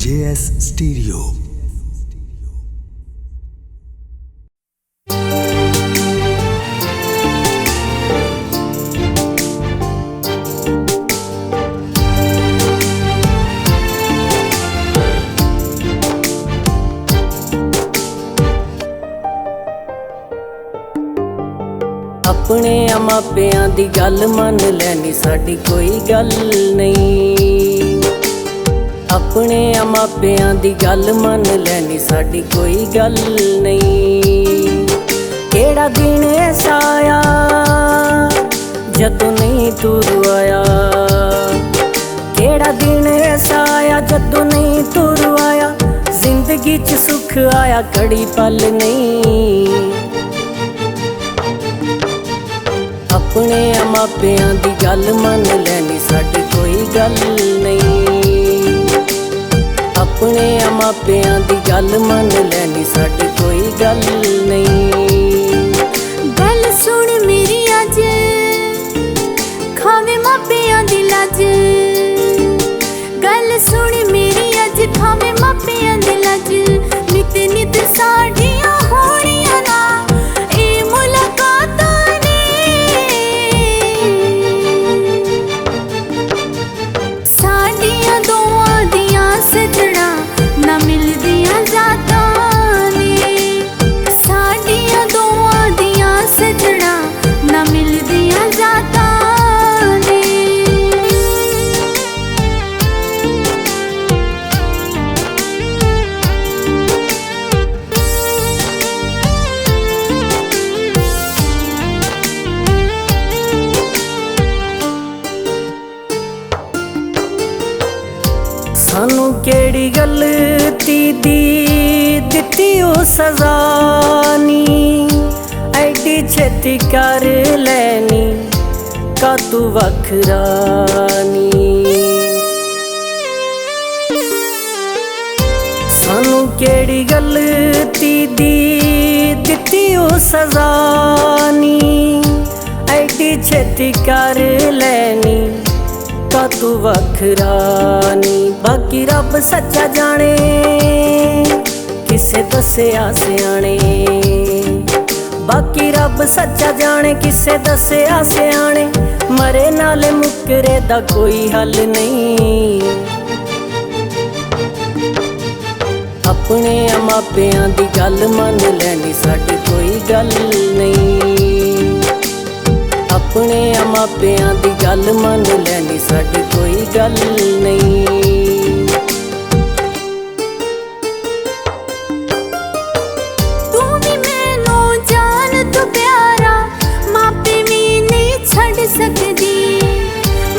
JS Stereo। अपने मापियां दी गल मन लैनी साडी कोई गल नहीं। अपने मापियां दी गल मन लैनी साडी कोई गल नहीं। केड़ा दिन ऐसा आया जदों नहीं तू रुआया, केड़ा दिन ऐसा आया जदों नहीं तू रुआया। जिंदगी च सुख आया कड़ी पल नहीं। अपने मापियां दी गल मन लैनी साडी कोई गल नहीं। अपने मापियां दी गल मन लैनी साडी कोई गल नहीं। गल सुन मेरी अज खावे मापियां दी लज। गल सुन मेरी अज खावे मापियां दी लज। नित नित साडियां होणियां ना ए मुलाकातां ने। साडियां दोआं दियां सजना ना मिलदियां जातां ने। साडियां दोआं दियां सजना ना मिलदियां जातां ने। सानू केड़ी गलती दी दित्ती ओ सज़ा नी। ऐडी छेती कर लैनी का तू वखरा नी। सानू केड़ी गलती दी दित्ती ओ सज़ा नी। ऐडी छेती कर लैनी का तू वखरा नी। बाकी रब सच्चा जाने किसे दस्सिया सियाणे। बाकी रब सच्चा जाने किसे दस्सिया सियाणे। मरे नाल मुकरे दा कोई हल नहीं। अपने मापियां दी गल मन लैनी साडी कोई गल नहीं। अपने मापियां दी गल मन लैनी साडी कोई गल नहीं। तू भी मैनू जान तू प्यारा मापे भी नहीं छड़ सकदी।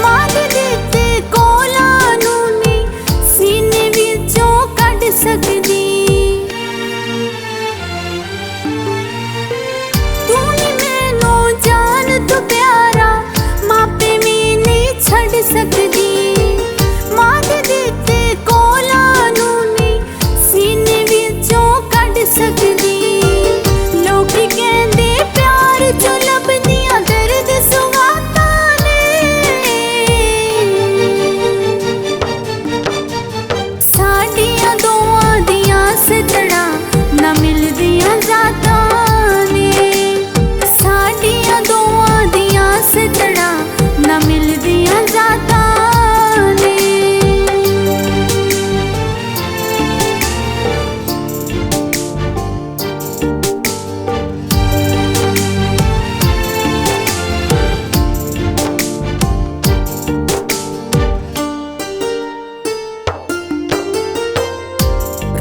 मां दे दित्ते कोलां नू नहीं सीने विचों कढ सकदी। तू भी मैनू जान तू प्यारा मापे भी नहीं छड़ सकदी। मां दे दित्ते कोलां नू नहीं सीने विचों कढ सकदी। लोकी कहंदे प्यार चों लभदियां दर्द सुगातां ने। साडियां दोआं दियां सजना ना मिलदियां जातां ने। साडियां दोआं दियां सजना ना मिलदियां जातां ने।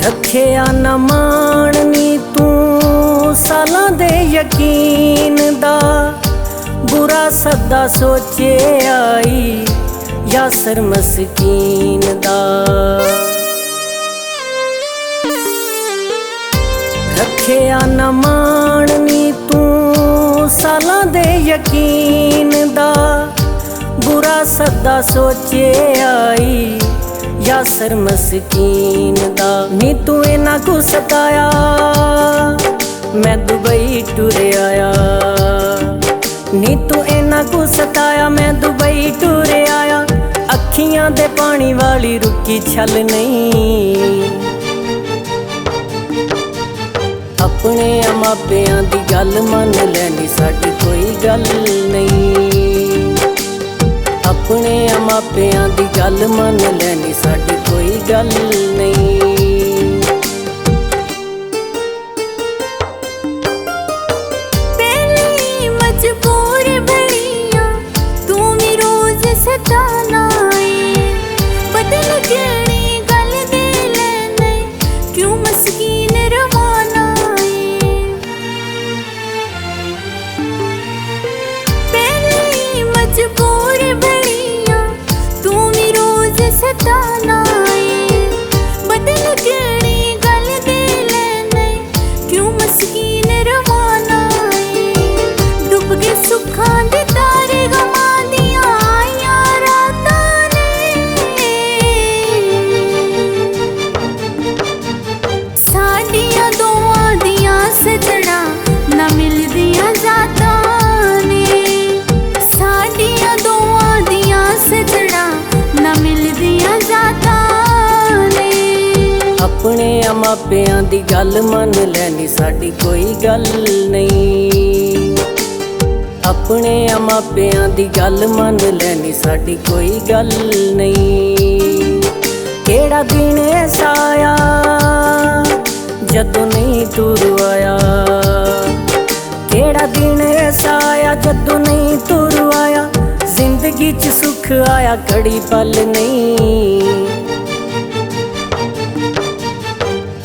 रखिया न माणनी तू सालां दे यकीन दा। बुरा सदा सोचे आई यासर मस्कीन दा। रखिया न माणनी तू सालां दे यकीन दा। बुरा सदा सोचे आई यासर मस्कीन दा। नी तू इना को सताया मैं दुबई टुरे आया। नी तू इना को सताया मैं दुबई टुरे आया। अखियां ਅੱਖਾਂ ਦੇ ਪਾਣੀ ਵਾਲੀ ਰੁੱਕੀ ਛਲ ਨਹੀਂ। ਆਪਣੇ ਮਾਪਿਆਂ ਦੀ ਗੱਲ ਮੰਨ ਲੈਣੀ ਸਾਡੀ ਕੋਈ ਗੱਲ ਨਹੀਂ। ਆਪਣੇ ਮਾਪਿਆਂ ਦੀ ਗੱਲ ਮੰਨ ਲੈਣੀ ਸਾਡੀ ਕੋਈ ਗੱਲ ਨਹੀਂ। ਪਹਿਲੀ ਮਜਬੂਰ ਬਣੀਆਂ ਤੂੰ ਵੀ ਰੋਜ਼ ਸਤਾਨਾ ਏ। ਬਦਲ ਕਿਹੜੀ ਗੱਲ ਦੇ ਲੈਣੇ ਕਿਉਂ ਮਸਕੀਨ ਰਵਾਨਾ ਏ। ਪਹਿਲੀ ਮਜਬੂਰ ਬਣੀਆਂ ਤੂੰ ਵੀ ਰੋਜ਼ ਸਤਾਨਾ ਏ। ਬਦਲ ਕਿਹੜੀ ਗੱਲ ਦੇ ਲੈਣੇ ਕਿਉਂ ਮਸਕੀਨ ਰਵਾਨਾ ਏ। ਡੁੱਬ ਗਏ ਸੁੱਖਾਂ ਦੇ ਤਾਰੇ ਗਮਾਂ ਦੀਆਂ ਆਈਆਂ ਰਾਤਾਂ ਨੇ। ਸਾਡੀਆਂ ਦੋਵਾਂ ਦੀਆਂ ਸਜਣਾ ਨਾ ਮਿਲਦੀਆਂ ਜ਼ਾਤਾਂ ਨੇ। ਸਾਡੀਆਂ ਦੋਵਾਂ ਦੀਆਂ ਸਜਣਾ ਨਾ ਮਿਲਦੀਆਂ ਜ਼ਾਤਾਂ ਨੇ। ਆਪਣੇ ਮਾਪਿਆਂ ਦੀ ਗੱਲ ਮੰਨ ਲੈਣੀ ਸਾਡੀ ਕੋਈ ਗੱਲ ਨਹੀਂ। ਆਪਣੇ ਮਾਪਿਆਂ ਦੀ ਗੱਲ ਮੰਨ ਲੈਣੀ ਸਾਡੀ ਕੋਈ ਗੱਲ ਨਹੀਂ। ਕਿਹੜਾ ਦਿਨ ਐਸਾ ਆਇਆ ਜਦੋਂ ਨਹੀਂ ਤੂੰ ਰੁਆਇਆ। ਕਿਹੜਾ ਦਿਨ ਐਸਾ ਆਇਆ ਜਦੋਂ ਨਹੀਂ ਤੂੰ ਰੁਆਇਆ। ਜ਼ਿੰਦਗੀ 'ਚ ਸੁੱਖ ਆਇਆ ਘੜੀ ਪਲ ਨਹੀਂ।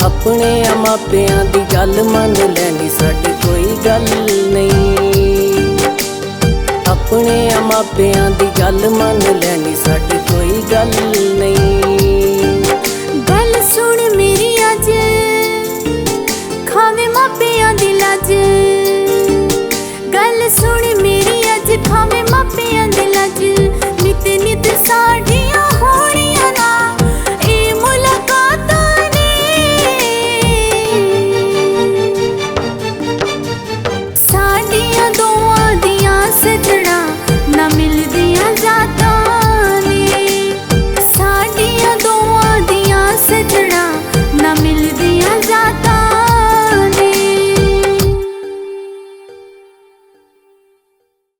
ਆਪਣੇ ਮਾਪਿਆਂ ਦੀ ਗੱਲ ਮੰਨ ਲੈਣੀ ਸਾਡੀ ਕੋਈ ਗੱਲ ਨਹੀਂ। ਆਪਣੇ ਮਾਪਿਆਂ ਦੀ ਗੱਲ ਮੰਨ ਲੈਣੀ ਸਾਡੀ ਕੋਈ ਗੱਲ ਨਹੀਂ। ਗੱਲ ਸੁਣ ਮੇਰੀ ਅੱਜ ਖਾਵੇ ਮਾਪਿਆਂ ਦੀ ਲੱਜ। ਗੱਲ ਸੁਣ ਮੇਰੀ ਅੱਜ ਖਾਵੇ ਮਾਪਿਆਂ ਦੀ ਲੱਜ। ਨਿਤ ਨਿਤ ਸਾਡੀ